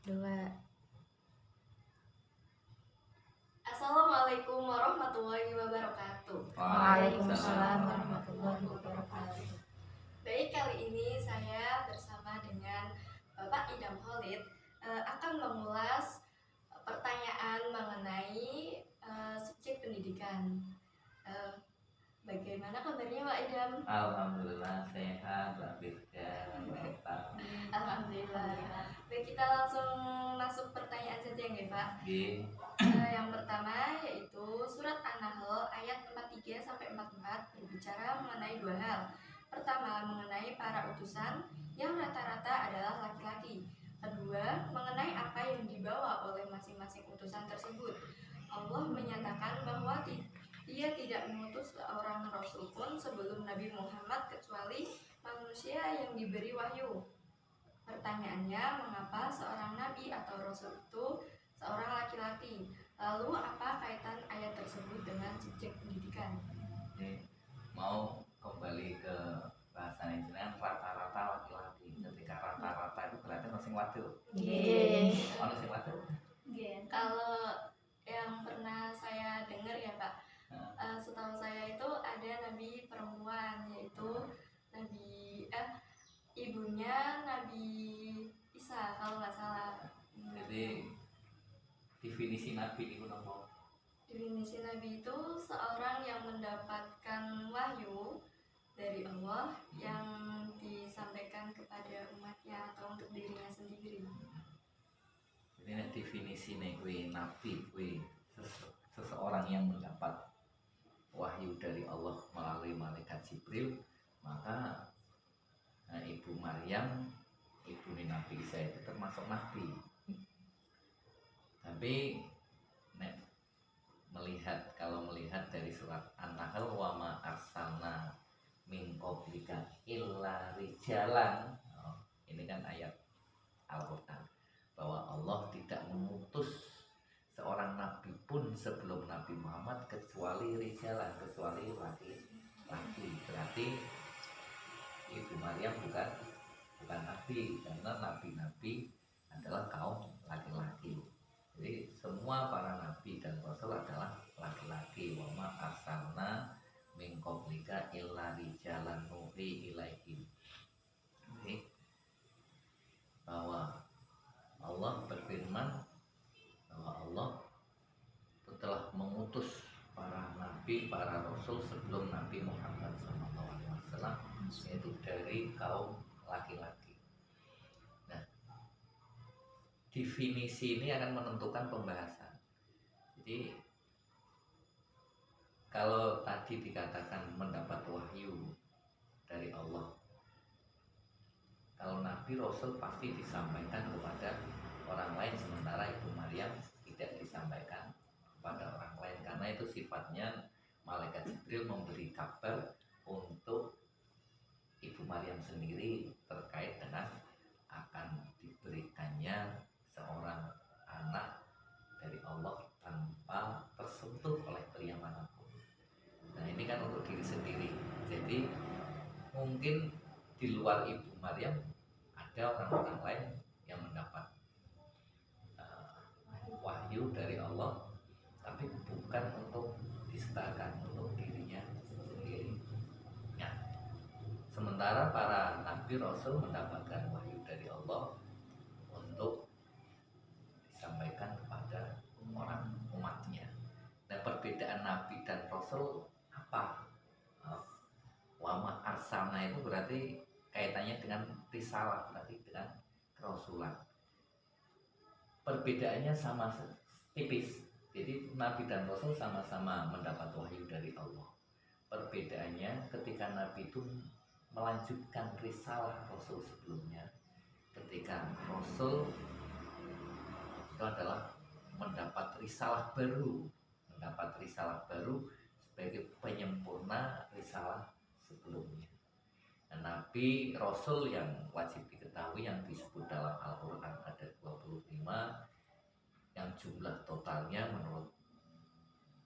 Dua. Assalamualaikum warahmatullahi wabarakatuh. Waalaikumsalam warahmatullahi wabarakatuh. Baik, kali ini saya bersama dengan Bapak Idam Khalid akan mengulas pertanyaan mengenai subjek pendidikan. Bagaimana kabarnya Pak Idam? Alhamdulillah sehat, Rizka, Alhamdulillah. Baik, kita langsung masuk pertanyaan saja ya Pak. Yang pertama yaitu surat An-Nahl ayat 43 sampai 44 berbicara mengenai dua hal. Pertama, mengenai para utusan yang rata-rata adalah laki-laki. Kedua, mengenai apa yang dibawa oleh masing-masing utusan tersebut. Allah menyatakan bahwa Dia tidak mengutus seorang rasul pun sebelum Nabi Muhammad kecuali manusia yang diberi wahyu. Pertanyaannya, mengapa seorang nabi atau rasul itu seorang laki-laki? Lalu apa kaitan ayat tersebut dengan subjek pendidikan? Ini mau kembali ke bahasa Indonesia, rata-rata laki-laki. Ketika rata-rata itu berarti ono sing wadon. Ono sing wadon. Kalau yang pernah saya dengar ya Pak, setahu saya itu ada nabi perempuan, yaitu ibunya Nabi Isa kalau nggak salah. Jadi definisi nabi itu apa? Definisi nabi itu seorang yang mendapatkan wahyu dari Allah yang disampaikan kepada umatnya atau untuk dirinya sendiri. Jadi definisi kuwi nabi kuwi seseorang yang mendapat wahyu dari Allah melalui malaikat Jibril. Maka Ibu Maryam, ibu Nabi Isa itu termasuk nabi. Tapi kalau melihat dari surat An-Nahl, wa ma arsalna min qablika illa rijalan. Ini kan ayat Al-Qur'an bahwa Allah tidak mengutus seorang nabi pun sebelum Nabi Muhammad kecuali rijalan, kecuali laki-laki. Berarti Ibu Maryam bukan nabi, karena nabi-nabi adalah kaum laki-laki. Jadi semua para nabi dan rasul adalah laki-laki. Wa ma arsalna min qablika illa rijalan nuhi ilaihim. Bahwa Allah berfirman bahwa Allah telah mengutus para nabi, para rasul sebelum Nabi Muhammad SAW, yaitu dari kaum laki-laki. Nah, definisi ini akan menentukan pembahasan. Jadi kalau tadi dikatakan mendapat wahyu dari Allah, kalau Nabi Rasul pasti disampaikan kepada orang lain, sementara Ibu Maryam tidak disampaikan kepada orang lain, karena itu sifatnya malaikat Jibril memberi kabar untuk Ibu Maryam sendiri terkait dengan akan diberikannya seorang anak dari Allah tanpa tersentuh oleh pria manapun. Nah, ini kan untuk diri sendiri. Jadi mungkin di luar Ibu Maryam ada orang-orang lain yang mendapat wahyu dari Allah, tapi bukan untuk diserahkan untuk dirinya sendiri. Ya. Sementara para nabi rasul mendapatkan wahyu dari Allah untuk disampaikan kepada orang umatnya. Dan perbedaan nabi dan rasul apa? Wama arsalna itu berarti kaitannya dengan risalah, berarti dengan kerasulan. Perbedaannya sama tipis. Jadi nabi dan rasul sama-sama mendapat wahyu dari Allah. Perbedaannya ketika nabi itu melanjutkan risalah rasul sebelumnya. Ketika rasul itu adalah mendapat risalah baru sebagai penyempurna risalah sebelumnya. Nabi Rasul yang wajib diketahui yang disebut dalam Al-Quran ada 25, yang jumlah totalnya menurut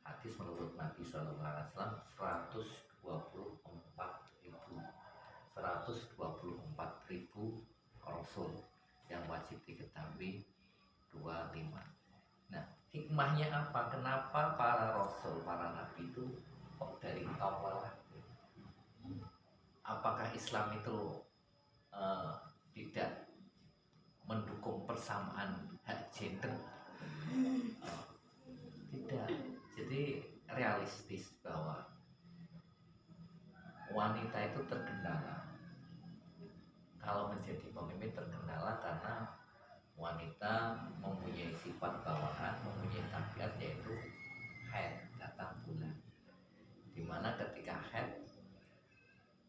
hadis menurut Nabi SAW 124.000 Rasul yang wajib diketahui 25. Nah, hikmahnya apa? Kenapa para rasul, para nabi itu kok dari kaum lelaki? Apakah Islam itu tidak mendukung persamaan hak gender? Tidak. Jadi realistis bahwa wanita itu terkendala. Kalau menjadi pemimpin terkendala karena wanita mempunyai sifat bawaan, mempunyai tabiat yaitu haid, datang bulan. Dimana ketika haid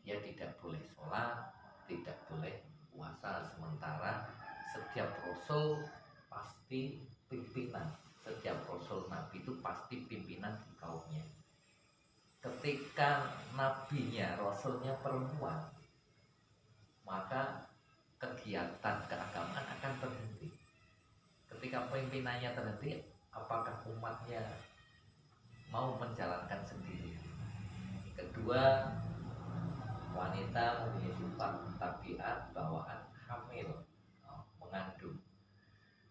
dia tidak boleh sholat, tidak boleh puasa. Sementara setiap rasul pasti pimpinan, setiap rasul nabi itu pasti pimpinan di kaumnya. Ketika nabinya, rasulnya perempuan, maka kegiatan keagamaan akan terhenti. Ketika pimpinannya terhenti, apakah umatnya mau menjalankan sendiri? Kedua, wanita mempunyai sifat tabiat bawaan hamil, mengandung.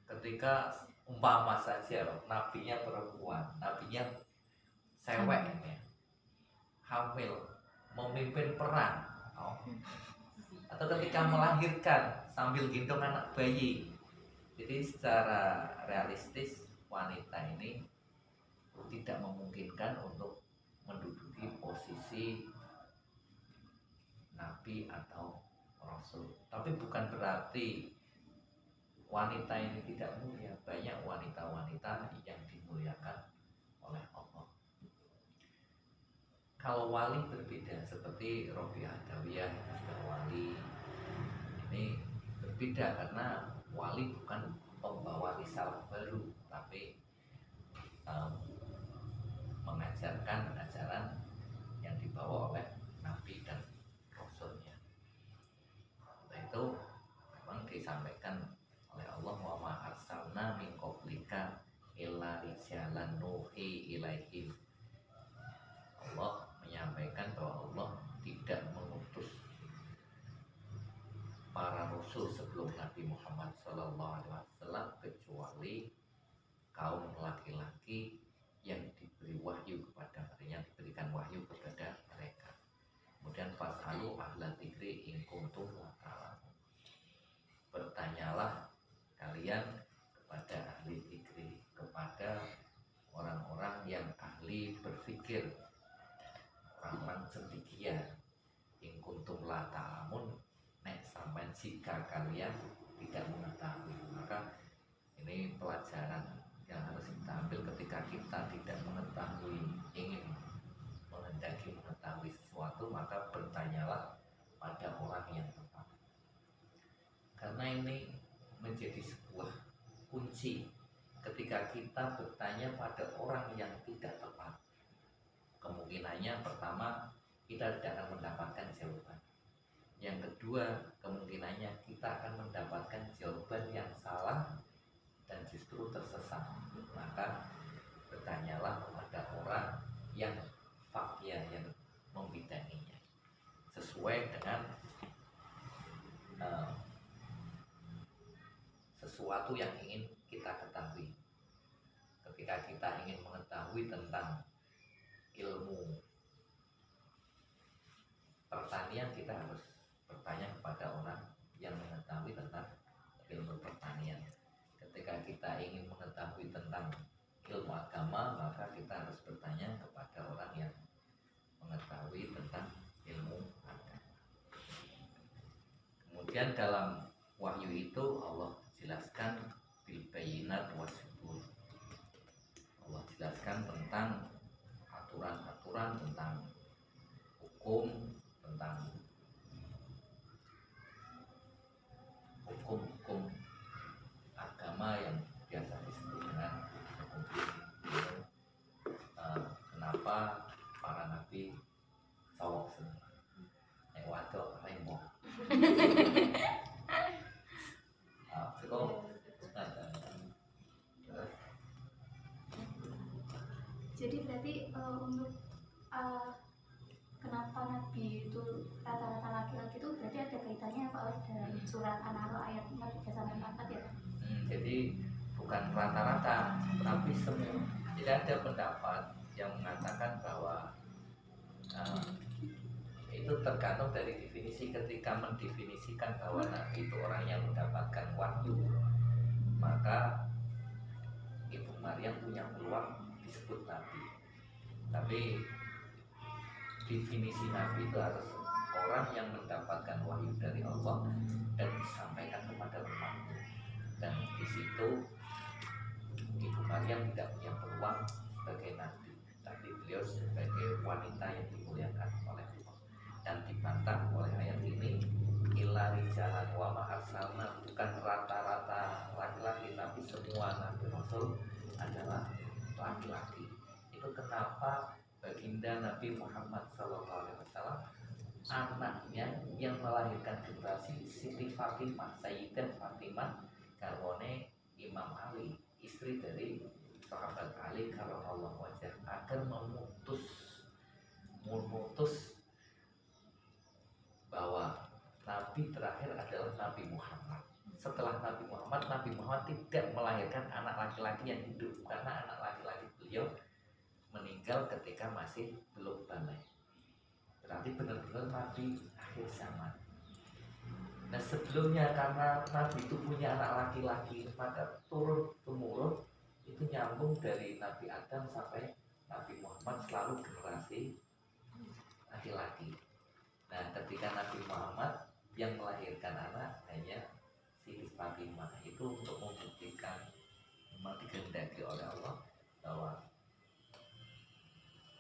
Ketika umpama saja nabinya perempuan, nabinya sewek ini, hamil, memimpin perang, atau ketika melahirkan sambil gendong anak bayi. Jadi secara realistis wanita ini tidak memungkinkan untuk menduduki posisi nabi atau rasul. Tapi bukan berarti wanita ini tidak mulia. Banyak wanita-wanita yang dimuliakan oleh Allah. Kalau wali berbeda, seperti Robiah Adawiyah sudah wali. Ini berbeda karena wali bukan pembawa risalah baru, tapi mengajarkan ajaran yang dibawa oleh nabi dan rasulnya. Itu memang disampaikan oleh Allah, wa ma arsalna min qablika illa rijalan nuhi ilaihim. Allah menyampaikan bahwa Allah tidak mengutus para rasul sebelum Nabi Muhammad SAW kecuali kaum laki-laki yang diberi wahyu kepada mereka, yang diberikan wahyu kepada mereka. Kemudian fasalu ahla dzikri in kuntum la ta'lamun. Bertanyalah kalian kepada ahli dzikri, kepada orang-orang yang ahli berpikir, orang-orang cendekia. In kuntum la ta'lamun, nek sampai jika kalian tidak mengetahui. Maka ini pelajaran yang harus kita ambil ketika kita tidak mengetahui, ingin menghendaki mengetahui sesuatu, maka bertanyalah pada orang yang tepat. Karena ini menjadi sebuah kunci. Ketika kita bertanya pada orang yang tidak tepat, kemungkinannya pertama kita tidak akan mendapatkan jawaban. Yang kedua, kemungkinannya kita akan mendapatkan jawaban yang salah dan justru tersesat. Maka bertanyalah kepada orang yang fakya, yang membidanginya, sesuai dengan sesuatu yang ingin kita ketahui. Ketika kita ingin mengetahui tentang ilmu pertanian, kita harus bertanya kepada orang yang mengetahui tentang ilmu pertanian. Ketika kita ingin mengetahui tentang ilmu agama, maka kita harus bertanya kepada orang yang mengetahui tentang ilmu agama. Kemudian dalam wahyu itu Allah jelaskan bil bayyinat wasyubur. Allah jelaskan tentang aturan-aturan, tentang hukum, tentang hukum-hukum agama yang biasa disebut dengan hukum fikih. Kenapa para nabi sawok semua? Wadok rembok. Jadi berarti untuk kenapa Nabi itu rata-rata laki-laki itu berarti ada kaitannya Pak dalam surat An-Nahl ayat 43 sampai 44 ya? Jadi bukan rata-rata, tapi semua. Tidak ada pendapat yang mengatakan bahwa itu tergantung dari definisi. Ketika mendefinisikan bahwa nabi itu orang yang mendapatkan wahyu, maka Ibu Maryam punya peluang disebut nabi. Tapi definisi nabi itu harus orang yang mendapatkan wahyu dari Allah dan disampaikan kepada umatnya. Dan di situ Ibu Maryam tidak punya peluang sebagai nabi, tapi beliau sebagai wanita yang dimuliakan oleh Allah. Dan dibantah oleh ayat ini, illa rijalan wa ma arsalna, bukan rata-rata laki-laki, tapi semua nabi rasul adalah laki-laki. Itu kenapa baginda Nabi Muhammad SAW, anaknya yang melahirkan generasi Siti Fatimah, Sayyidah Fatimah garwane Imam Ali, istri dari sahabat Ali karramallahu wajhah, agar memutus bahwa Nabi terakhir adalah Nabi Muhammad. Setelah Nabi Muhammad tidak melahirkan anak laki-laki yang hidup, karena anak laki-laki beliau meninggal ketika masih belum balik. Berarti benar-benar Nabi akhir zaman. Nah sebelumnya karena Nabi itu punya anak laki-laki, maka turun temurun itu nyambung dari Nabi Adam sampai Nabi Muhammad, selalu generasi laki-laki. Nah ketika Nabi Muhammad yang melahirkan anak hanya Siti Fatimah, itu untuk membuktikan memang dikehendaki oleh Allah bahwa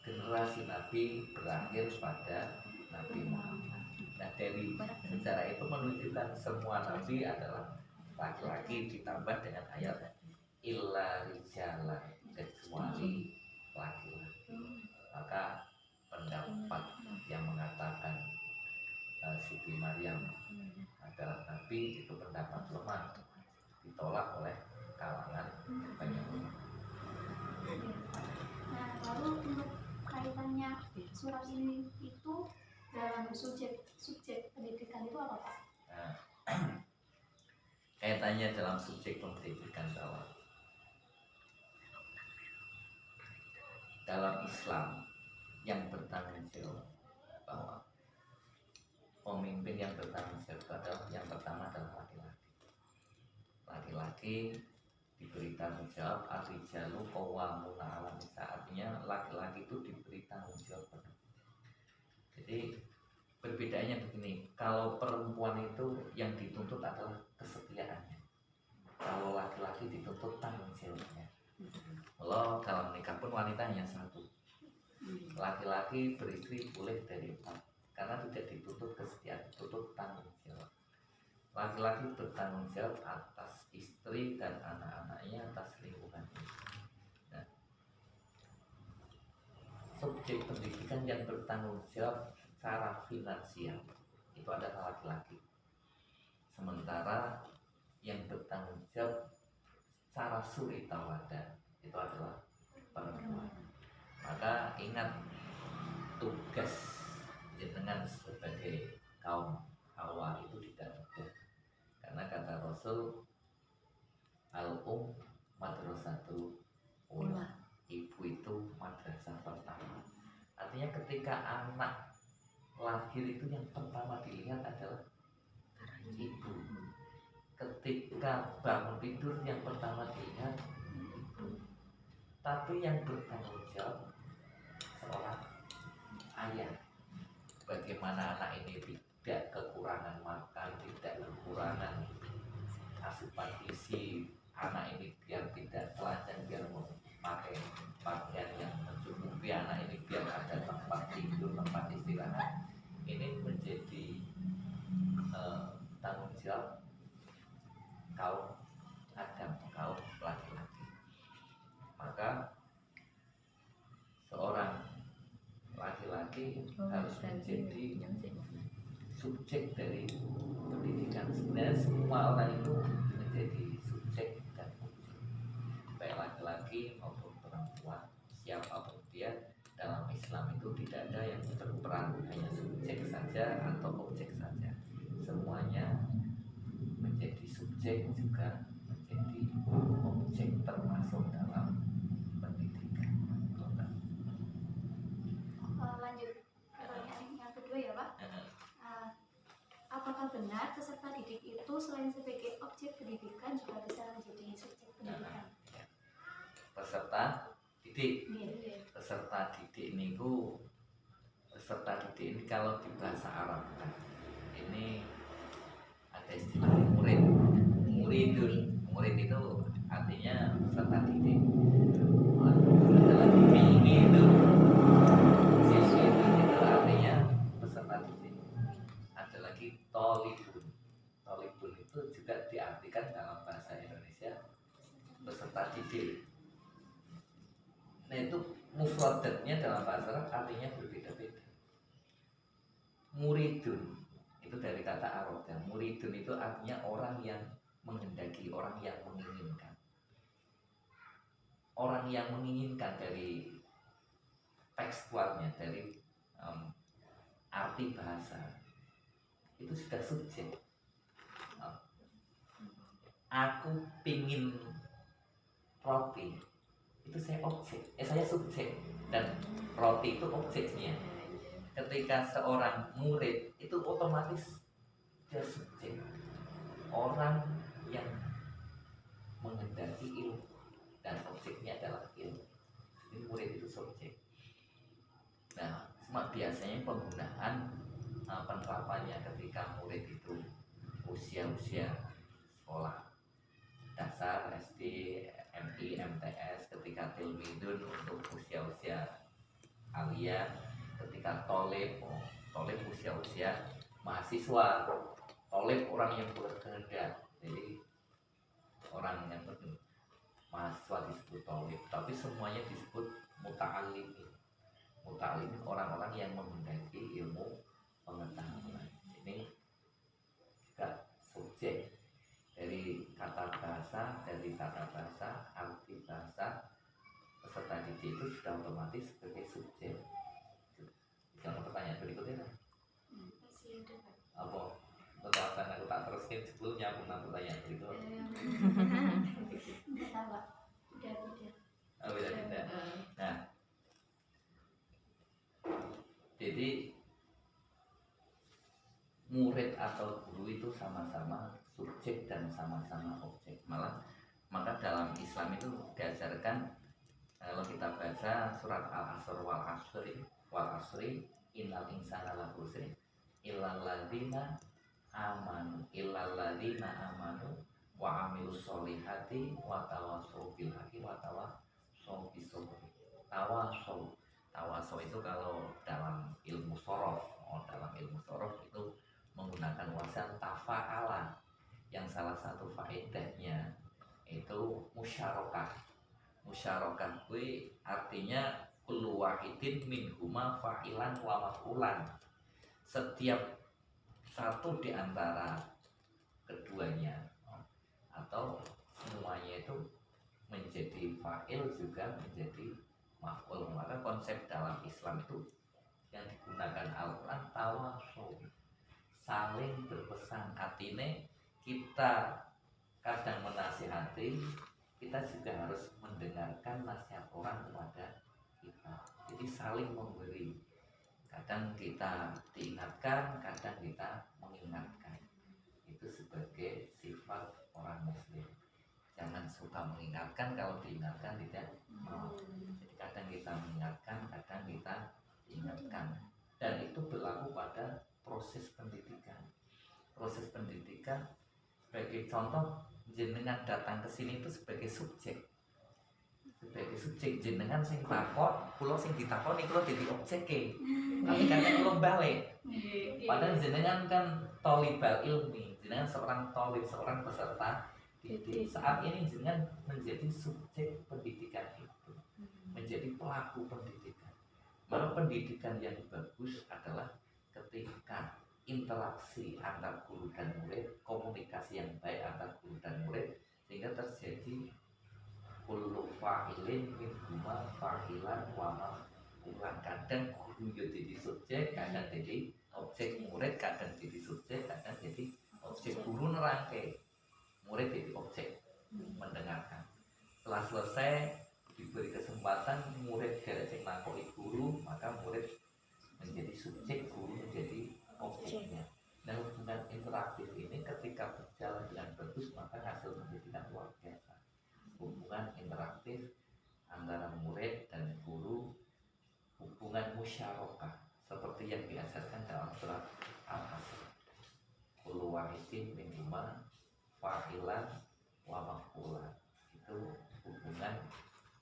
generasi Nabi berakhir pada Nabi Muhammad. Nah dari sejarah itu menunjukkan semua Nabi adalah laki-laki, ditambah dengan ayat illa rijalan, kecuali laki-laki. Maka pendapat yang mengatakan Siti Maryam adalah Nabi itu pendapat lemah, ditolak oleh kalangan banyak orang. Nah, lalu untuk kaitannya surat ini itu dalam subjek pendidikan itu apa Pak? Nah, kaitannya dalam subjek pendidikan bahwa dalam Islam yang bertanggung jawab, bahwa pemimpin yang bertanggung jawab adalah yang pertama adalah laki-laki. Laki-laki diberi tanggung jawab, ar-rijalu qawwamuna 'alan nisa, artinya laki-laki itu diberi tanggung jawab penuh. Jadi perbedaannya begini, kalau perempuan itu yang dituntut adalah kesetiaannya, kalau laki-laki dituntut tanggung jawabnya. Kalau dalam nikah pun wanita hanya satu, laki-laki beristri boleh dari 4, karena tidak dituntut kesetiaan, dituntut tanggung jawab. Laki-laki bertanggung jawab atas istri dan anak-anaknya, atas lingkungannya. Nah, subjek pendidikan yang bertanggung jawab secara finansial itu adalah laki-laki, sementara yang bertanggung jawab secara suri tauladan itu adalah perempuan. Maka ingat tugas jenengan sebagai kaum Hawa itu tidak mudah, karena kata Rasul al-um madrasatu ula, ibu itu madrasah pertama. Artinya ketika anak lahir itu yang pertama dilihat adalah ibu. Ketika bangun tidur yang pertama dilihat ibu. Tapi yang bertanggung jawab seorang ayah. Bagaimana anak ini tidak kekurangan makan, tidak kekurangan asupan gizi, anak ini biar tidak telanjang, biar memakai pakaian yang mencukupi, anak ini biar ada tempat tidur, tempat istirahat. Ini menjadi tanggung jawab kaum Adam, kaum laki-laki. Maka seorang laki-laki harus menjadi subjek dari pendidikan. Sebenarnya semua orang itu menjadi subjek dan objek, baik laki-laki maupun perempuan, siapapun dia. Dalam Islam itu tidak ada yang berperan hanya subjek saja atau objek saja, semuanya menjadi subjek juga menjadi objek. kan juga bisa menjadi subjek pendidikan. Peserta didik. Iya. Peserta didik niku, peserta didik ini kalau di bahasa Arab kan, ini ada istilah murid. Murid itu artinya peserta didik. Ada lagi itu siswi itu artinya peserta didik. Ada lagi tolibun. Tolibun itu juga diartikan dalam bahasa Indonesia peserta didik. Nah itu mufradatnya dalam bahasa Arab artinya berbeda-beda. Muridun itu dari kata Arab ya. Muridun itu artinya orang yang menghendaki, orang yang menginginkan. Orang yang menginginkan dari tekstualnya, dari arti bahasa itu sudah subjek. Aku pingin roti, itu saya objek, saya subjek, dan roti itu objeknya. Ketika seorang murid itu otomatis dia subjek, orang yang menghendaki ilmu dan objeknya adalah ilmu. Ini murid itu subjek. Nah, biasanya penggunaan penerapannya ketika murid itu usia-usia sekolah dasar, SD, MI, MTS, ketika tilmidun untuk usia-usia alia, ketika tolib usia-usia mahasiswa, tolib orang yang berkehendak, jadi orang yang mahasiswa disebut tolib, tapi semuanya disebut muta'alim. Muta'alim orang-orang yang menghendaki ilmu pengetahuan. Ini juga subjek dari kata bahasa, arti bahasa, peserta didik itu sudah otomatis sebagai subjek. Jangan pertanyaan berikutnya. Masih ada Pak. Apa? Betul, aku tak teruskan sebelumnya pernah pertanyaan berikut. Enggak tahu Pak. Udah. Oh, beda. Nah, jadi murid atau guru itu sama-sama subjek dan sama-sama objek. Malah maka dalam Islam itu diajarkan, kalau kita baca surat Al-Asr wal asri innal insana lafi khusr illal ladzina amanu wa amilus solihati wa tawassaw bil haqqi wa tawassaw bis sabr. Tawassaw itu kalau dalam ilmu sorof, itu menggunakan wazan tafa'ala, yang salah satu faedahnya itu musyarakah kuwi artinya kullu wahidin minhuma fa'ilan wa maf'ulan. Setiap satu di antara keduanya atau semuanya itu menjadi fa'il juga menjadi maf'ul. Maka konsep dalam Islam itu yang digunakan Al-Quran tawasul, saling berpesan. Artinya kita kadang menasihati, kita juga harus mendengarkan nasihat orang kepada kita. Jadi saling memberi. Kadang kita diingatkan, kadang kita mengingatkan. Itu sebagai sifat orang Muslim. Jangan suka mengingatkan, kalau diingatkan tidak mau. Jadi kadang kita mengingatkan, kadang kita diingatkan. Dan itu berlaku pada proses pendidikan. Proses pendidikan sebagai contoh, jenengan datang ke sini itu sebagai subjek. Jenengan sing takon, kula sing ditakoni kula dadi objeke. Tapi kadang kula balik. Padahal jenengan kan tolibal ilmi, jenengan seorang tolib, seorang peserta didik. Saat ini jenengan menjadi subjek pendidikan itu, menjadi pelaku pendidikan. Maka pendidikan yang bagus adalah ketika interaksi antar guru dan murid, komunikasi yang baik antar guru dan murid, sehingga terjadi kullu fa'ilin min huma fa'ilan wa maf'ulan. Kadang guru jadi subjek, kadang jadi objek, murid kadang jadi subjek, kadang jadi objek. Guru nerangke, murid jadi objek, mendengarkan. Setelah selesai diberi kesempatan murid dari sing nakoki guru, maka murid menjadi subjek, guru menjadi objeknya. Nah, hubungan interaktif ini ketika berjalan dengan bagus, maka hasil menjadi musyarakah seperti yang diajarkan dalam surat Al-Asr. Kullu wahidin minhuma fa'ilan wa maf'ulan. Itu hubungan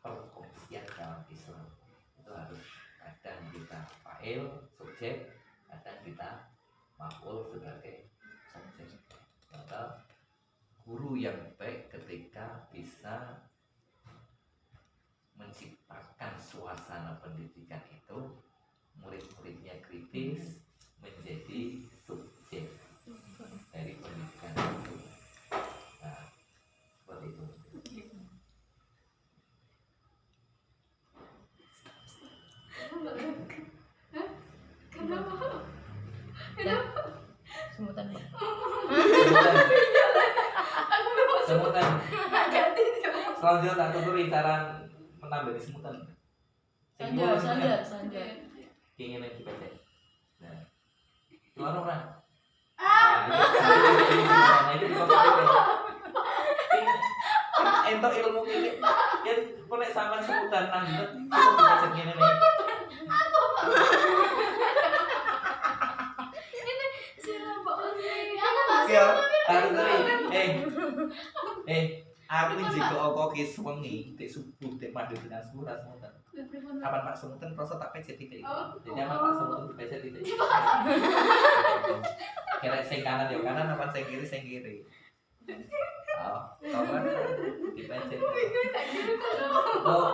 perkongsian dalam Islam. Itu harus kadang kita fa'il, subjek, kadang kita maf'ul sebagai subjek. Maka guru yang baik ketika bisa menciptakan suasana pendidikan itu murid-muridnya kritis menjadi subjek dari pendidikan itu. Nah, seperti itu. Semutan Pak. Semutan. Selanjutnya tak tuturi cara menambah semutan. Sanjar. Kayaknya nanti baca. Nah, keluar orang. Nah, itu entok ilmu ini ya boleh sama sebutan lanjut baca gini nih. Ya, aku jika kok kiswengi tek subuh tek madu dengan surat semutan. Kapan Pak semutan proses tak pecet titik. Jadi apa Pak semutan pecet titik. Kira sing kanan ya kanan apa sing kiri. Oh, kapan dipecet. Oh,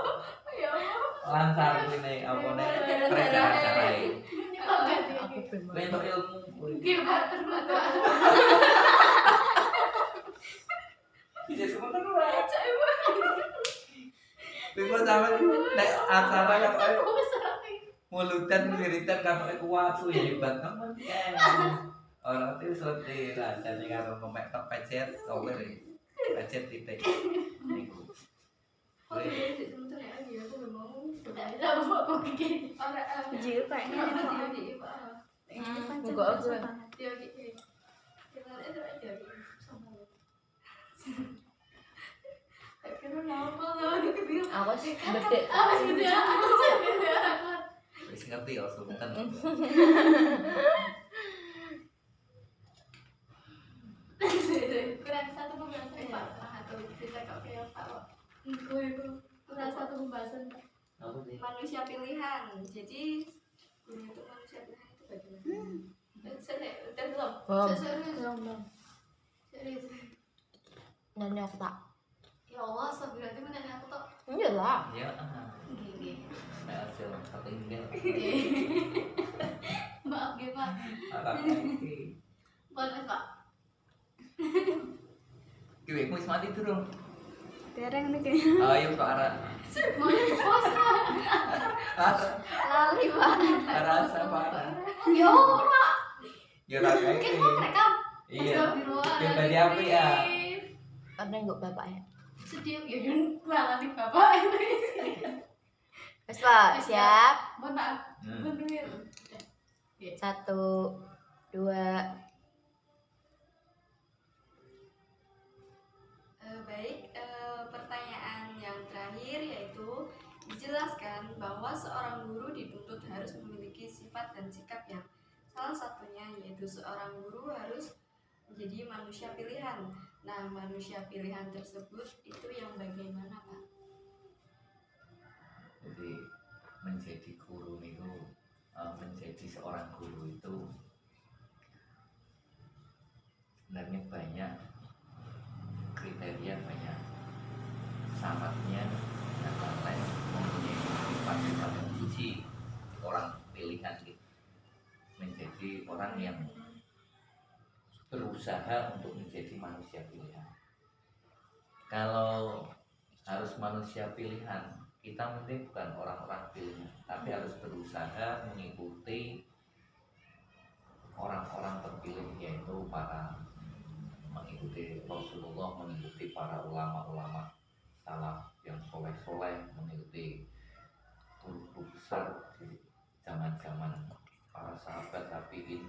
lancar ini apa nih peredaran carai. Aku belum. Bentuk ilmu. Bisa semutan ora. Bebas sama nek acara yang mulutan wiritan kapake kuat suwe hebat temen kan. Orang itu seperti rasanya karo pemek tok pecet over pecet titik. Niku. Jujur kayaknya Buka aku. Aku sih bedek. Wis ngerti ya sebutan. kurang satu pembahasan Pak atau cerita kayak Pak itu kurang satu pembahasan Pak. Manusia pilihan. Jadi guru itu manusia pilihan itu bagaimana? Udah belum? Belum. Serius. Nanya aku tak. Ya Allah, berarti menanya aku tuh Iyalah. Ya. gini. Hasil satu email. Maaf ya Pak. Harap lagi. Boleh Pak. Kiwe wis mati durung. Tereng nih kayaknya. Ayo ke arah. Mau pos lali Pak. Rasa parah. Ya ora. Ya rasa Mungkin mau rekam. Iya. Ya tadi apa ya? Karena enggak bapak ya. Sedih ya Yun lali Bapak ini. Wes Pak, siap. Mohon maaf. Bener. 1 2 Baik, pertanyaan yang terakhir yaitu dijelaskan bahwa seorang guru dituntut harus memiliki sifat dan sikap yang salah satunya yaitu seorang guru harus menjadi manusia pilihan. Nah, manusia pilihan tersebut itu yang bagaimana, Pak? Jadi menjadi guru itu menjadi seorang guru itu sebenarnya banyak kriteria, banyak syaratnya dan lain-lain, mempunyai sifat-sifat yang suci orang pilihan gitu. Menjadi orang yang berusaha untuk menjadi manusia pilihan. Kalau harus manusia pilihan, kita mungkin bukan orang-orang pilihan, tapi harus berusaha mengikuti orang-orang terpilih, yaitu mengikuti Rasulullah, mengikuti para ulama-ulama salaf yang soleh-soleh, mengikuti guru besar di zaman-zaman para sahabat tabiin.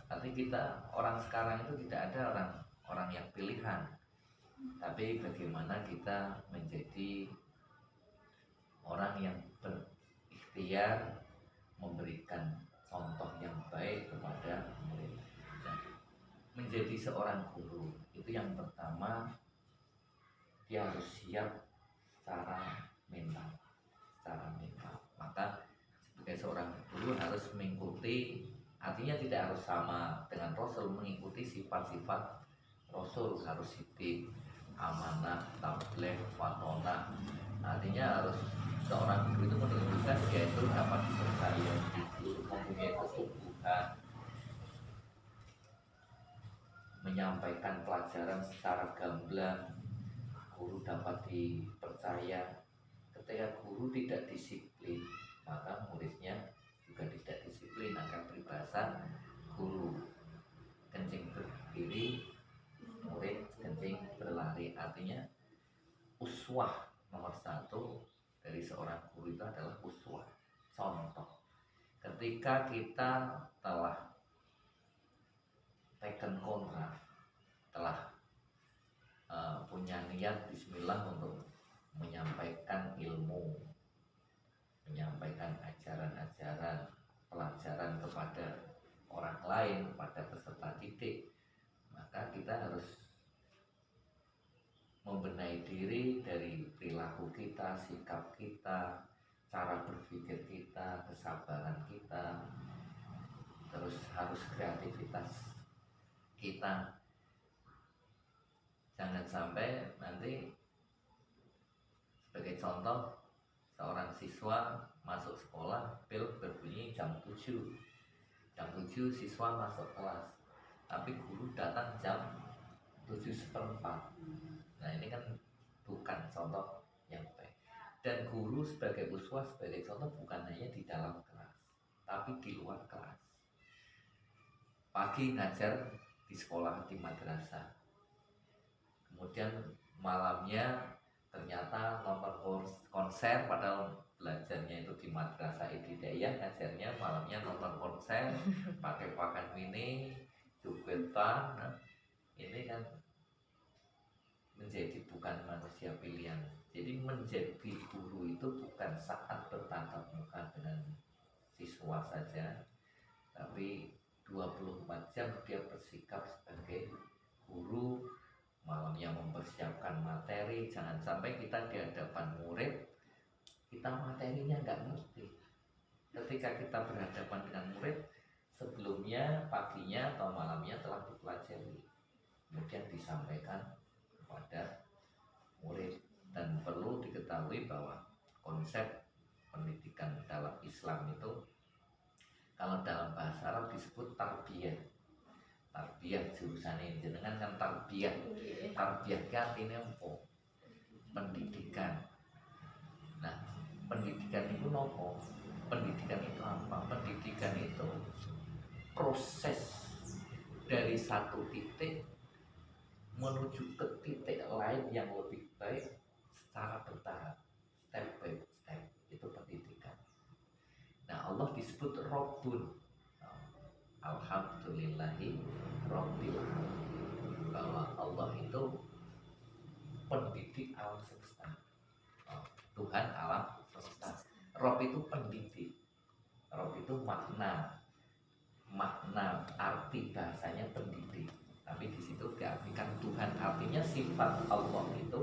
Nanti kita orang sekarang itu tidak ada orang yang pilihan, tapi bagaimana kita menjadi orang yang ikhtiar memberikan contoh yang baik kepada murid. Nah, menjadi seorang guru itu yang pertama dia harus siap secara mental. Maka sebagai seorang guru harus mengikuti, artinya tidak harus sama dengan Rasul, mengikuti sifat-sifat Rasul, harus sidik, amanah, tabligh, watonah. Artinya harus seorang guru itu menunjukkan dia itu dapat dipercaya, mempunyai kesungguhan, menyampaikan pelajaran secara gamblang, guru dapat dipercaya. Ketika guru tidak disiplin, maka muridnya juga tidak disiplin. Akan peribahasa guru kencing berdiri, murid kencing berlari. Artinya uswah nomor satu dari seorang guru itu adalah uswah, contoh. Ketika kita telah taken kontrak, telah punya niat bismillah untuk menyampaikan ilmu, menyampaikan ajaran-ajaran, pelajaran kepada orang lain, kepada peserta didik, maka kita harus membenahi diri dari perilaku kita, sikap kita, cara berpikir kita, kesabaran kita, terus harus kreativitas kita. Jangan sampai nanti sebagai contoh, seorang siswa masuk sekolah, bel berbunyi jam 7. Jam 7 siswa masuk kelas, tapi guru datang jam 7:15. Nah, ini kan bukan contoh yang baik. Dan guru sebagai uswah, sebagai contoh bukan hanya di dalam kelas, tapi di luar kelas. Pagi ngajar di sekolah, di madrasah, kemudian malamnya ternyata nonton konser, padahal belajarnya itu di madrasah ibtidaiyah, ngajarnya malamnya nonton konser, pakai pakan mini, jogetan. Nah, ini kan menjadi bukan manusia pilihan. Jadi menjadi guru itu bukan saat bertatap muka dengan siswa saja, tapi 24 jam dia bersikap sebagai guru. Malamnya mempersiapkan materi. Jangan sampai kita di hadapan murid, kita materinya nggak ngerti. Ketika kita berhadapan dengan murid, sebelumnya paginya atau malamnya telah dipelajari, kemudian disampaikan kepada murid. Dan perlu diketahui bahwa konsep pendidikan dalam Islam itu, kalau dalam bahasa Arab disebut tarbiyah. Tarbiyah jurusan ini jenengan kan tarbiyah. Tarbiyah kan artinya apa? Pendidikan. Nah, pendidikan itu apa? Pendidikan itu apa? Pendidikan itu proses dari satu titik menuju ke titik lain yang lebih baik secara bertahap, step by step. Itu pendidikan. Nah, Allah disebut Rabbun. Alhamdulillahi Rabbil Alamin, bahwa Allah itu pendidik alam semesta, Tuhan alam semesta. Rabb itu pendidik. Rabb itu makna arti bahasanya pendidik, tapi di situ diartikan Tuhan. Artinya sifat Allah itu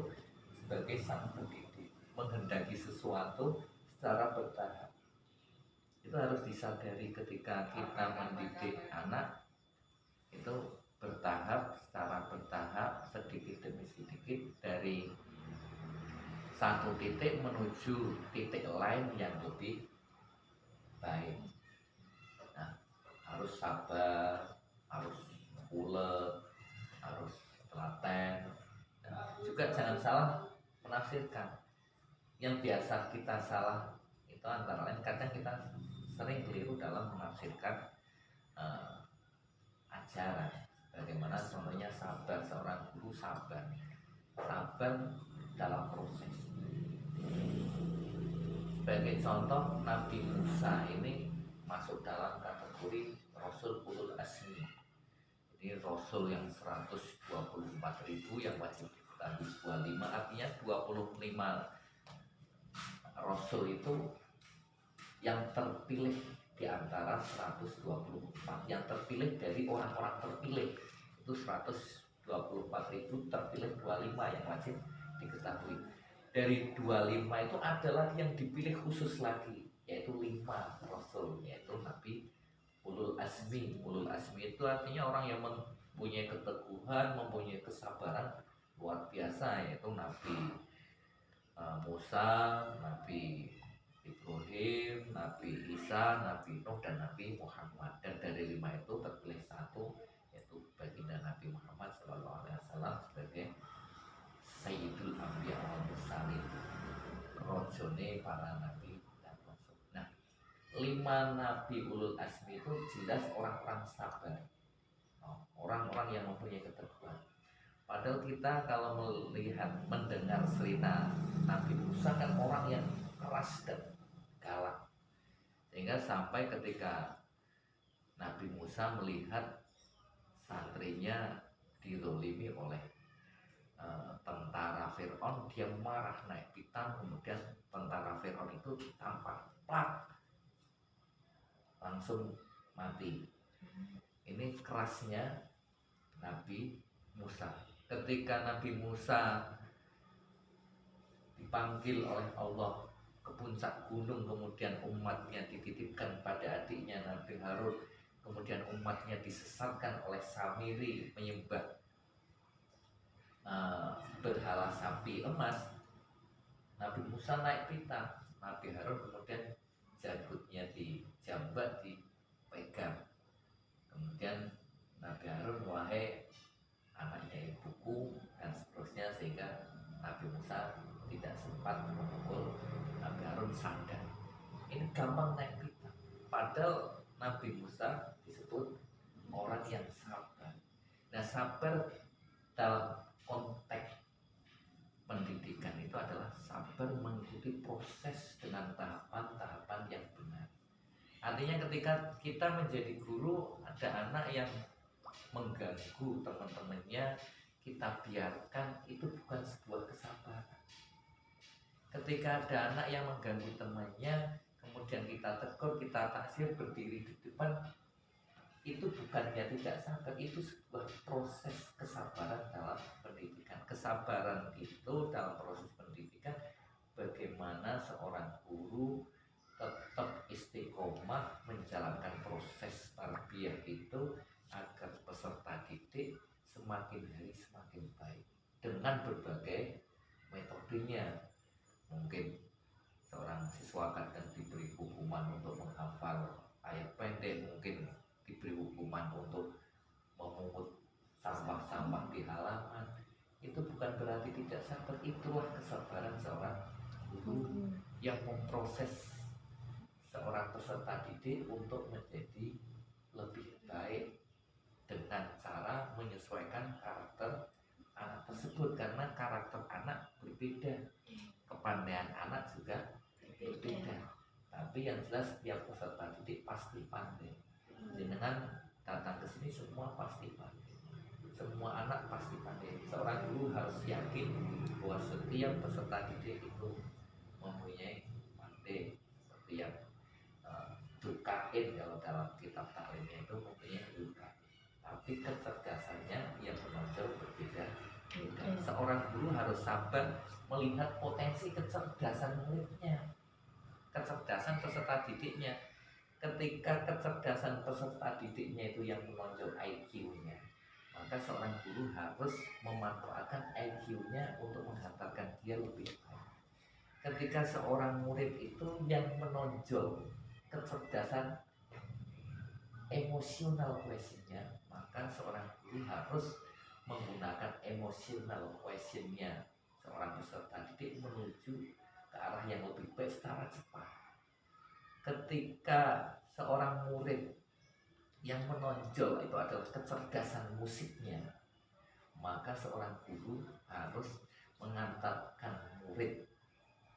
sebagai sang pendidik, menghendaki sesuatu secara bertahap. Itu harus disadari ketika kita mendidik anak, itu bertahap, secara bertahap, sedikit demi sedikit, dari satu titik menuju titik lain yang lebih baik. Nah, harus sabar, harus ulet, harus telaten. Nah, juga jangan salah menafsirkan. Yang biasa kita salah itu antara lain, kadang kita sering keliru dalam menafsirkan ajaran. Bagaimana contohnya sabar, seorang guru sabar dalam proses. Sebagai contoh, Nabi Musa ini masuk dalam kategori Rasul Ulul Azmi. Jadi Rasul yang 124.000 yang wajib diketahui 25, artinya 25 Rasul itu yang terpilih di antara 124, yang terpilih dari orang-orang terpilih itu 124.000 terpilih 25 yang wajib diketahui. Dari 25 itu ada lagi yang dipilih khusus lagi, yaitu 5 rasul, yaitu Nabi ulul azmi. Ulul azmi itu artinya orang yang mempunyai keteguhan, mempunyai kesabaran luar biasa, yaitu Nabi Musa, Nabi Ibrahim, Nabi Isa, Nabi Nuh, dan Nabi Muhammad. Dan dari 5 itu terpilih satu, yaitu baginda Nabi Muhammad SAW sebagai Sayyidul Anbiya wal Mursalin, rojone para nabi dan rasul. Nah, 5 nabi ulul azmi itu jelas orang-orang sabar, orang-orang yang mempunyai keteguhan. Padahal kita kalau melihat, mendengar cerita Nabi Musa kan orang yang keras dan galak, sehingga sampai ketika Nabi Musa melihat santrinya dizolimi oleh tentara Fir'aun, dia marah naik pitam, kemudian tentara Fir'aun itu ditampar, plak, langsung mati. Ini kerasnya Nabi Musa. Ketika Nabi Musa dipanggil oleh Allah ke puncak gunung, kemudian umatnya dititipkan pada adiknya Nabi Harun, kemudian umatnya disesatkan oleh Samiri menyembah berhala sapi emas, Nabi Musa naik pitam, Nabi Harun kemudian janggutnya dijambat, dipegang, kemudian Nabi Harun, wahai anaknya ibuku, dan seterusnya, sehingga Nabi Musa tidak sempat memukul Nabi Harun sadar. Ini gampang naik pitam, padahal Nabi Musa disebut orang yang sabar. Nah, sabar dalam konteks pendidikan itu adalah sabar mengikuti proses dengan tahapan-tahapan yang benar. Artinya ketika kita menjadi guru, ada anak yang mengganggu teman-temannya, kita biarkan, itu bukan sebuah kesabaran. Ketika ada anak yang mengganggu temannya, kemudian kita tegur, kita taksir, berdiri di depan, itu bukannya tidak sabar, itu sebuah proses kesabaran dalam pendidikan. Kesabaran itu dalam proses pendidikan, bagaimana seorang guru tetap istiqomah menjalankan proses tarbiyah itu agar peserta didik semakin hari semakin baik dengan berbagai metodenya. Mungkin seorang siswa kadang diberi hukuman untuk menghafal ayat pendek, mungkin diberi hukuman untuk memungut sampah-sampah di halaman. Itu bukan berarti tidak sabar, itulah kesabaran seorang guru yang memproses seorang peserta didik untuk menjadi lebih baik dengan cara menyesuaikan karakter anak tersebut, karena karakter anak berbeda, kepandaian anak juga berbeda. Tapi yang jelas tiap peserta didik pasti pandai. Dengan datang ke sini semua pasti pandai, semua anak pasti pandai. Seorang guru harus yakin bahwa setiap peserta didik itu mempunyai pandai, seperti yang dukain kalau dalam kitab taklimnya itu mempunyai dukain. Tapi kecerdasannya yang menonjol berbeda. Seorang guru harus sabar melihat potensi kecerdasan muridnya, kecerdasan peserta didiknya. Ketika kecerdasan peserta didiknya itu yang menonjol IQ-nya, maka seorang guru harus memanfaatkan IQ-nya untuk menghantarkan dia lebih baik. Ketika seorang murid itu yang menonjol kecerdasan emosional questionnya, maka seorang guru harus menggunakan emosional questionnya seorang peserta didik menuju ke arah yang lebih baik secara cepat. Ketika seorang murid yang menonjol itu adalah kecerdasan musiknya, maka seorang guru harus mengantarkan murid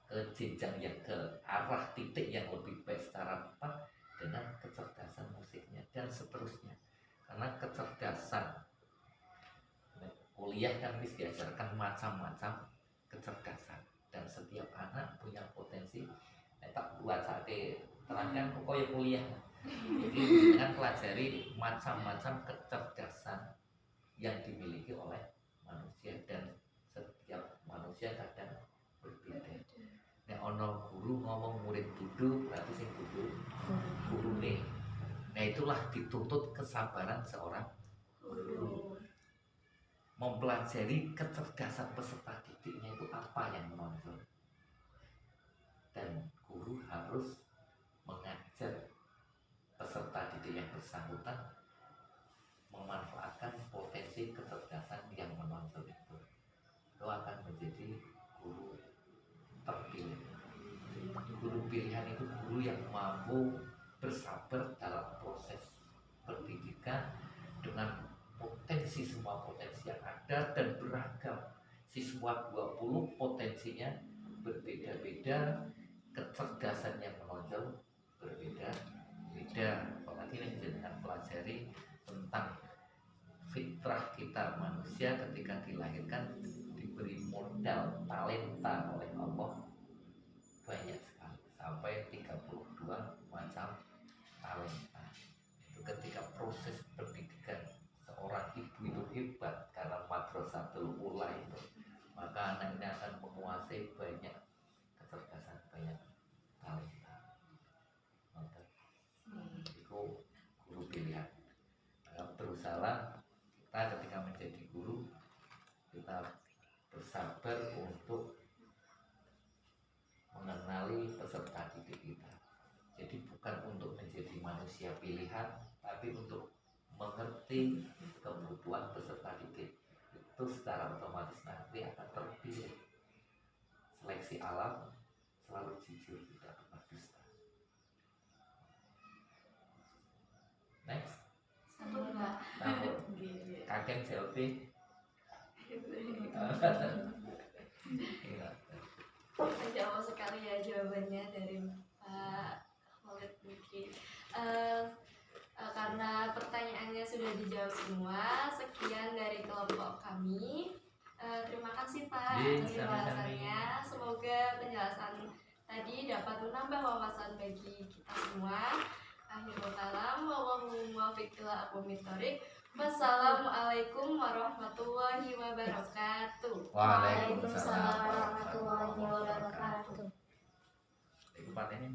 ke jenjang yang ke arah titik yang lebih baik secara tepat dengan kecerdasan musiknya, dan seterusnya. Karena kecerdasan, kuliah kan diajarkan macam-macam kecerdasan, dan setiap anak punya potensi tak buat sate terangkan kok ya kuliah. Jadi dengan pelajari macam-macam kecerdasan yang dimiliki oleh manusia dan setiap manusia kadang berbeda. Nek ono guru ngomong murid duduk berarti sing duduk guru nih. Nah itulah dituntut kesabaran seorang guru. Mempelajari kecerdasan peserta didiknya itu apa yang menonjol. Dan guru harus mengajar peserta didik yang bersangkutan memanfaatkan potensi kecerdasan yang menonjol itu akan menjadi guru terpilih. Guru pilihan itu guru yang mampu bersabar dalam proses pendidikan dengan potensi semua potensi yang ada dan beragam. Siswa 20 potensinya berbeda-beda, kecerdasan yang menonjol berbeda-beda. Apalagi ini dengan pelajari tentang fitrah kita manusia ketika dilahirkan diberi modal talenta oleh Allah banyak sekali sampai 32 macam talenta. Itu ketika proses pendidikan seorang ibu itu hebat karena madrasatul ula itu, maka anaknya akan menguasai banyak kecerdasan, banyak talenta. Itu guru pilihan. Berusaha kita ketika menjadi guru kita bersabar untuk mengenali peserta didik kita. Jadi bukan untuk menjadi manusia pilihan, tapi untuk mengerti kebutuhan peserta didik. Itu secara otomatis nanti akan terpilih. Seleksi alam selalu jujur, tidak pernah dusta. Next. Satu Mbak. Namun kakek selfie. Jauh sekali ya jawabannya dari Pak Khalid Fikri. Karena pertanyaannya sudah dijawab semua, sekian dari kelompok kami. Terima kasih Pak atas penjelasannya. Semoga penjelasan tadi dapat menambah wawasan bagi kita semua. Akhirul kalam, wallahul muwaffiq ila aqwamit thoriq. Wassalamualaikum warahmatullahi wabarakatuh. Waalaikumsalam warahmatullahi wabarakatuh. Itu patennya